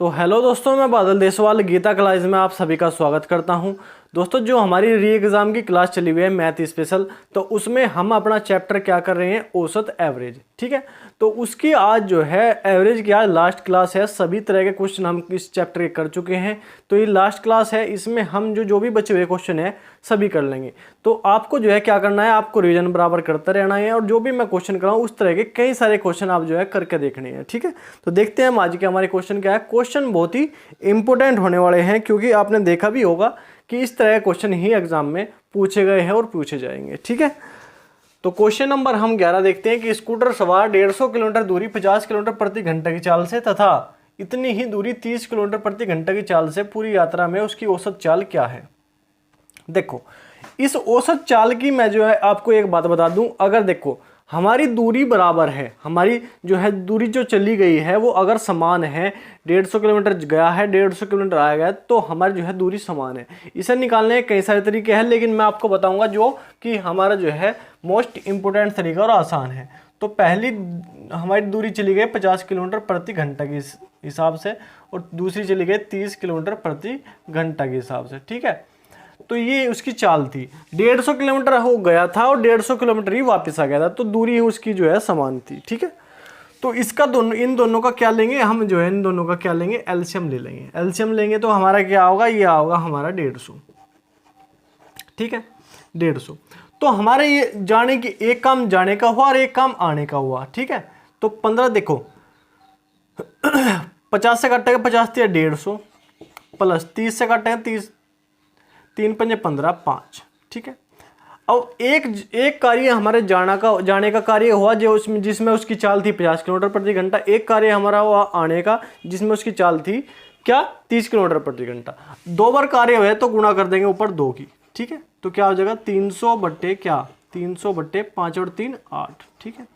तो हेलो दोस्तों, मैं बादल देसवाल गीता क्लास में आप सभी का स्वागत करता हूं। दोस्तों, जो हमारी री एग्ज़ाम की क्लास चली हुई है मैथ स्पेशल, तो उसमें हम अपना चैप्टर क्या कर रहे हैं, औसत एवरेज। ठीक है, तो उसकी आज जो है एवरेज की आज लास्ट क्लास है। सभी तरह के क्वेश्चन हम इस चैप्टर के कर चुके हैं, तो ये लास्ट क्लास है। इसमें हम जो भी बचे हुए क्वेश्चन है सभी कर लेंगे। तो आपको जो है क्या करना है, आपको रिवीजन बराबर करते रहना है और जो भी मैं क्वेश्चन कराऊँ उस तरह के कई सारे क्वेश्चन आप जो है करके देखने हैं। ठीक है, तो देखते हैं हम आज के हमारे क्वेश्चन क्या है। क्वेश्चन बहुत ही इंपॉर्टेंट होने वाले हैं, क्योंकि आपने देखा भी होगा कि इस तरह के क्वेश्चन ही एग्जाम में पूछे गए हैं और पूछे जाएंगे। ठीक है, तो क्वेश्चन नंबर हम 11 देखते हैं कि स्कूटर सवार 150 किलोमीटर दूरी 50 किलोमीटर प्रति घंटा की चाल से तथा इतनी ही दूरी 30 किलोमीटर प्रति घंटा की चाल से पूरी यात्रा में उसकी औसत चाल क्या है। देखो, इस औसत चाल की मैं जो है आपको एक बात बता दूं। अगर देखो हमारी दूरी बराबर है, हमारी जो है दूरी जो चली गई है वो अगर समान है, 150 किलोमीटर गया है 150 किलोमीटर आया गया, तो हमारी जो है दूरी समान है। इसे निकालने के कई सारे तरीके हैं, लेकिन मैं आपको बताऊंगा जो कि हमारा जो है मोस्ट इंपोर्टेंट तरीका और आसान है। तो पहली हमारी दूरी चली गई 50 किलोमीटर प्रति घंटा के हिसाब से और दूसरी चली गई 30 किलोमीटर प्रति घंटा के हिसाब से। ठीक है, तो ये उसकी चाल थी। 150 किलोमीटर हो गया था और 150 किलोमीटर ही वापस आ गया था, तो दूरी उसकी जो है समान थी। ठीक है, तो इसका इन दोनों का क्या लेंगे हम, जो है इन दोनों का क्या लेंगे, एलसीएम ले लेंगे। एलसीएम लेंगे तो हमारा क्या होगा, ये होगा हमारा 150। ठीक है, 150। तो हमारे ये जाने की एक काम जाने का हुआ और एक काम आने का हुआ। ठीक है, तो 15 देखो 50 से काटेगा 50 या 150 प्लस 30 से काटेगा 30, 3 पंजे 15 5। ठीक है, अब एक कार्य हमारे जाने का कार्य हुआ जो उसमें जिसमें उसकी चाल थी 50 किलोमीटर प्रति घंटा। एक कार्य हमारा हुआ आने का जिसमें उसकी चाल थी क्या, 30 किलोमीटर प्रति घंटा। 2 बार कार्य हुए तो गुणा कर देंगे ऊपर 2 की। ठीक है, तो क्या हो जाएगा 300 बट्टे क्या, 300 बट्टे 5 और 3 8। ठीक है,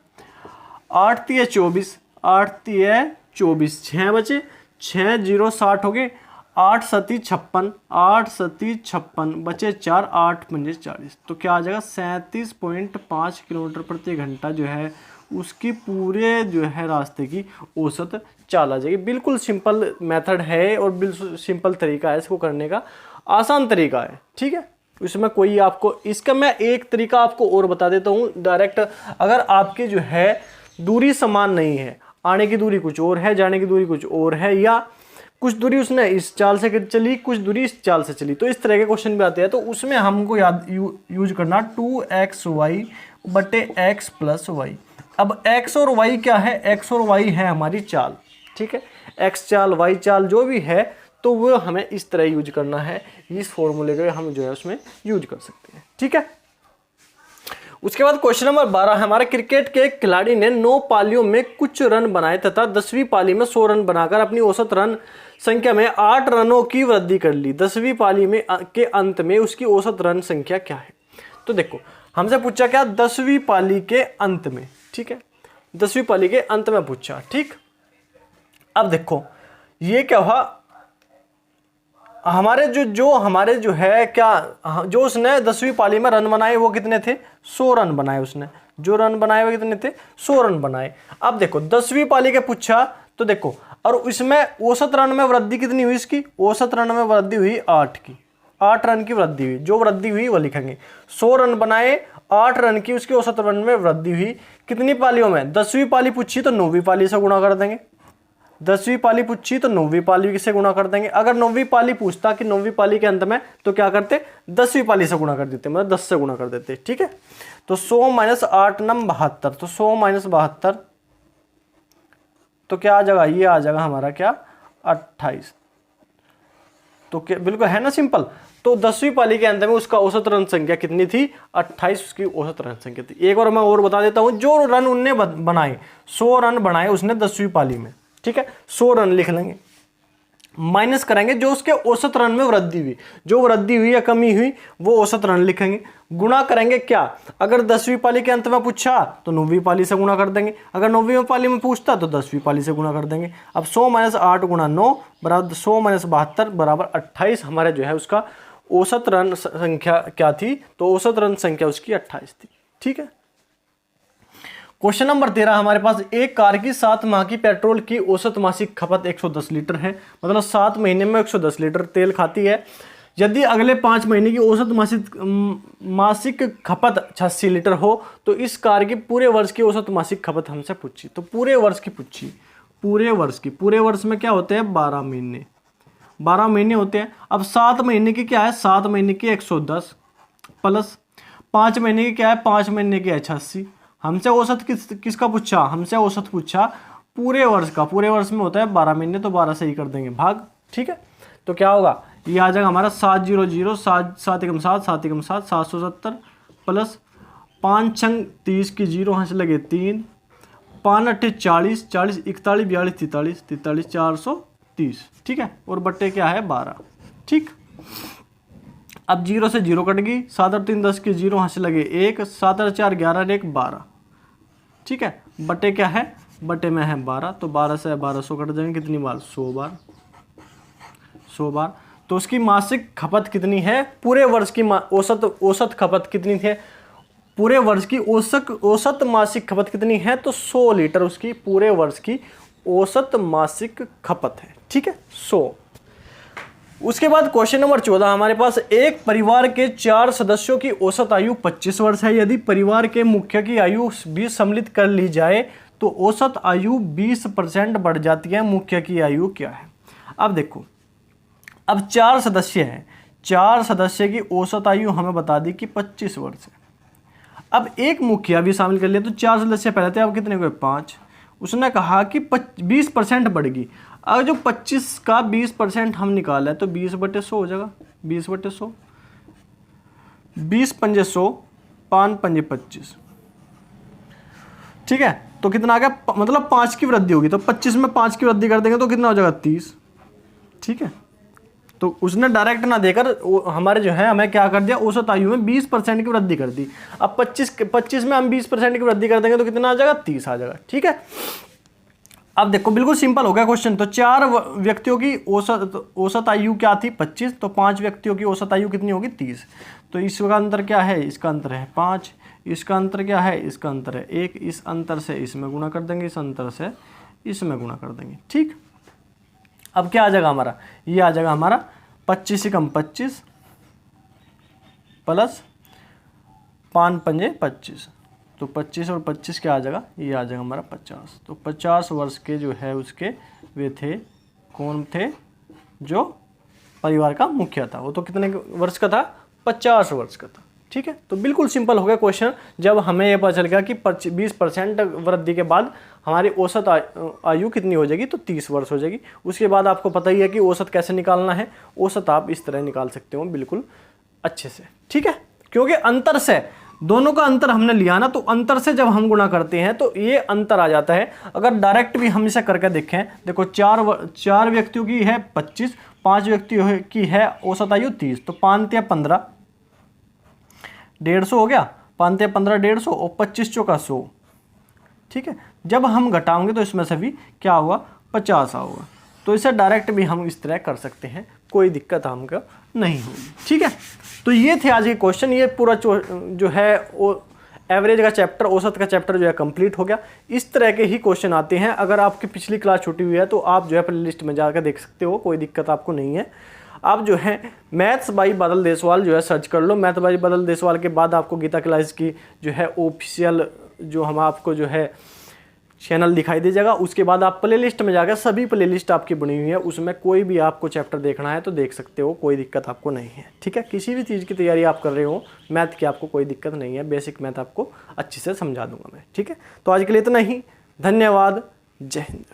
8 3 24, 8 3 24, 6 बचे, 6 0 60 हो गए, 8 सती 56, 8 सती 56 बचे 4, 8 पंजे 40। तो क्या आ जाएगा 37.5 किलोमीटर प्रति घंटा जो है उसकी पूरे जो है रास्ते की औसत चाल आ जाएगी। बिल्कुल सिंपल मेथड है और बिल्कुल सिंपल तरीका है इसको करने का, आसान तरीका है। ठीक है, इसमें कोई आपको इसका मैं एक तरीका आपको और बता देता हूँ डायरेक्ट। अगर आपकी जो है दूरी समान नहीं है, आने की दूरी कुछ और है, जाने की दूरी कुछ और है, या कुछ दूरी उसने इस चाल से चली, कुछ दूरी इस चाल से चली, तो इस तरह के क्वेश्चन भी आते हैं। तो उसमें हमको यूज करना 2xy बटे x प्लस वाई। अब x और y क्या है, x और y है हमारी चाल। ठीक है, x चाल y चाल जो भी है, तो वो हमें इस तरह यूज करना है। इस फॉर्मूले को हम जो है उसमें यूज कर सकते हैं। ठीक है, उसके बाद क्वेश्चन नंबर 12 है हमारे। क्रिकेट के एक खिलाड़ी ने 9 पालियों में कुछ रन बनाए तथा 10वीं पाली में 100 रन बनाकर अपनी औसत रन संख्या में 8 रनों की वृद्धि कर ली। 10वीं पाली में के अंत में उसकी औसत रन संख्या क्या है। तो देखो हमसे पूछा क्या, 10वीं पाली के अंत में। ठीक है, 10वीं पाली के अंत में पूछा। ठीक, अब देखो ये क्या हुआ, हमारे हमारे जो है क्या, जो उसने 10वीं पाली में रन बनाए वो कितने थे, 100 रन बनाए। उसने जो रन बनाए वो कितने थे, 100 रन बनाए। अब देखो 10वीं पाली के पूछा, तो देखो और इसमें औसत रन में वृद्धि कितनी हुई, इसकी औसत रन में वृद्धि हुई 8 की, 8 रन की वृद्धि हुई। जो वृद्धि हुई वो लिखेंगे। 100 रन बनाए, 8 रन की उसकी औसत रन में वृद्धि हुई। कितनी पालियों में, 10वीं पाली पूछी तो 9वीं पाली से गुणा कर देंगे। 10वीं पाली पूछी तो 9वीं पाली से गुणा कर देंगे। अगर 9वीं पाली पूछता कि 9वीं पाली के अंत में, तो क्या करते, 10वीं पाली से गुणा कर देते, मतलब 10 से गुणा कर देते। ठीक है, तो 100 माइनस 8 नम 72, तो 100 माइनस 72 तो क्या आ जाएगा, ये आ जाएगा हमारा क्या 28। तो क्या बिल्कुल है ना सिंपल। तो 10वीं पाली के अंत में उसका औसत रन संख्या कितनी थी, 28 उसकी औसत रन संख्या थी। एक बार मैं और बता देता हूं, जो रन उनने बनाए 100 रन बनाए उसने 10वीं पाली में। ठीक है, 100 रन लिख लेंगे, माइनस करेंगे जो उसके औसत रन में वृद्धि हुई, जो वृद्धि हुई या कमी हुई वो औसत रन लिखेंगे। गुणा करेंगे क्या, अगर 10वीं पाली के अंत में पूछा तो 9वीं पाली से गुणा कर देंगे, अगर 9वीं पाली में पूछता तो 10वीं पाली से गुणा कर देंगे। अब 100 माइनस 8 गुणा 9 बराबर 100 माइनस 72 बराबर 28 हमारे जो है उसका औसत रन संख्या क्या थी, तो औसत रन संख्या उसकी 28 थी। ठीक है, क्वेश्चन नंबर 13 हमारे पास, एक कार की 7 माह की पेट्रोल की औसत मासिक खपत 110 लीटर है, मतलब 7 महीने में 110 लीटर तेल खाती है। यदि अगले 5 महीने की औसत मासिक खपत 86 लीटर हो तो इस कार की पूरे वर्ष की औसत मासिक खपत हमसे पूछी। तो पूरे वर्ष की पूछी, पूरे वर्ष में क्या होते हैं 12 महीने, 12 महीने होते हैं। अब 7 महीने की क्या है, 7 महीने की 110 प्लस 5 महीने की क्या है, 5 महीने की 86। हमसे औसत किसका पूछा, हमसे औसत पूछा पूरे वर्ष का। पूरे वर्ष में होता है 12 महीने, तो 12 से ही कर देंगे भाग, ठीक है। तो क्या होगा, ये आ जाएगा हमारा 700, 7 एकम 7, 7 एकम 7, 770 प्लस 5 छंग 30 की 0 हंस लगे 3, 5 अट्ठे 40, 40 41 42 43, 43 430, ठीक है। और बट्टे क्या है 12, ठीक। अब 0 से 0 कट गई, 7 और 3 10 की 0 हंस लगे 1, 7 और 4 11 1 12, ठीक है। बट्टे क्या है, बट्टे में है 12, तो 12 से 1200 कट जाएंगे, कितनी बार 100 बार, 100 बार। तो उसकी मासिक खपत कितनी है, पूरे वर्ष की औसत खपत कितनी है, पूरे वर्ष की औसत मासिक खपत कितनी है, तो 100 लीटर उसकी पूरे वर्ष की औसत मासिक खपत है, ठीक है 100। उसके बाद क्वेश्चन नंबर 14 हमारे पास, एक परिवार के 4 सदस्यों की औसत आयु 25 वर्ष है। यदि परिवार के मुख्य की आयु 20 सम्मिलित कर ली जाए तो औसत आयु 20% बढ़ जाती है, मुख्य की आयु क्या है। अब देखो, अब 4 सदस्य हैं, 4 सदस्य की औसत आयु हमें बता दी कि 25 वर्ष है। अब एक मुखिया भी शामिल कर लिया, तो 4 सदस्य पहले थे, अब कितने हुए 5। उसने कहा कि 20% बढ़ेगी। अगर जो 25 का 20% हम निकाला है तो 20/100 हो जाएगा, 20/100, 20 पंजे 100, 5 पंजे 25, ठीक है। तो कितना आ गया, मतलब 5 की वृद्धि होगी, तो 25 में 5 की वृद्धि कर देंगे तो कितना हो जाएगा 30, ठीक है। तो उसने डायरेक्ट ना देकर हमारे जो है हमें क्या कर दिया, औसत आयु में 20% की वृद्धि कर दी। अब 25 में हम 20% की वृद्धि कर देंगे तो कितना आ जाएगा 30 आ जाएगा, ठीक है। अब देखो बिल्कुल सिंपल हो गया क्वेश्चन। तो 4 व्यक्तियों की औसत आयु क्या थी 25, तो 5 व्यक्तियों की औसत आयु कितनी होगी 30। तो इसका अंतर क्या है, इसका अंतर है 5, इसका अंतर क्या है, इसका अंतर है 1, इस अंतर से इसमें गुणा कर देंगे, इस अंतर से इसमें गुणा कर देंगे, ठीक। अब क्या आ जाएगा हमारा, ये आ जाएगा हमारा 25 कम 25 प्लस 5 पंजे 25, तो 25 और 25 क्या आ जाएगा, ये आ जाएगा हमारा 50। तो 50 वर्ष के जो है उसके वे थे, कौन थे, जो परिवार का मुखिया था, वो तो कितने वर्ष का था 50 वर्ष का था, ठीक है। तो बिल्कुल सिंपल हो गया क्वेश्चन। जब हमें ये पता चल गया कि 20% वृद्धि के बाद हमारी औसत आयु कितनी हो जाएगी, तो 30 वर्ष हो जाएगी। उसके बाद आपको पता ही है कि औसत कैसे निकालना है, औसत आप इस तरह निकाल सकते हो बिल्कुल अच्छे से, ठीक है। क्योंकि अंतर से, दोनों का अंतर हमने लिया ना, तो अंतर से जब हम गुणा करते हैं तो ये अंतर आ जाता है। अगर डायरेक्ट भी हम इसे करके देखें, देखो 4 व्यक्तियों की है 25, 5 व्यक्तियों की है औसत आयु 30, तो 5 या 15 150 हो गया, 5 या 15 150 और 25 चौका 100, ठीक है। जब हम घटाओगे तो इसमें से भी क्या होगा 50 होगा। तो इसे डायरेक्ट भी हम इस तरह कर सकते हैं, कोई दिक्कत हमको नहीं होगी, ठीक है। तो ये थे आज के क्वेश्चन। ये पूरा जो है एवरेज का चैप्टर, औसत का चैप्टर जो है कंप्लीट हो गया। इस तरह के ही क्वेश्चन आते हैं। अगर आपकी पिछली क्लास छूटी हुई है तो आप जो है प्ले लिस्ट में जाकर देख सकते हो, कोई दिक्कत आपको नहीं है। आप जो है मैथ्स बाई बादल देसवाल जो है सर्च कर लो। मैथ बाई बादल देसवाल के बाद आपको गीता क्लास की जो है ऑफिशियल जो हम आपको जो है चैनल दिखाई दे जाएगा। उसके बाद आप प्ले लिस्ट में जाकर सभी प्ले लिस्ट आपकी बनी हुई है, उसमें कोई भी आपको चैप्टर देखना है तो देख सकते हो, कोई दिक्कत आपको नहीं है, ठीक है। किसी भी चीज़ की तैयारी आप कर रहे हो, मैथ की आपको कोई दिक्कत नहीं है, बेसिक मैथ आपको अच्छे से समझा दूंगा मैं, ठीक है। तो आज के लिए इतना ही, धन्यवाद, जय हिंद।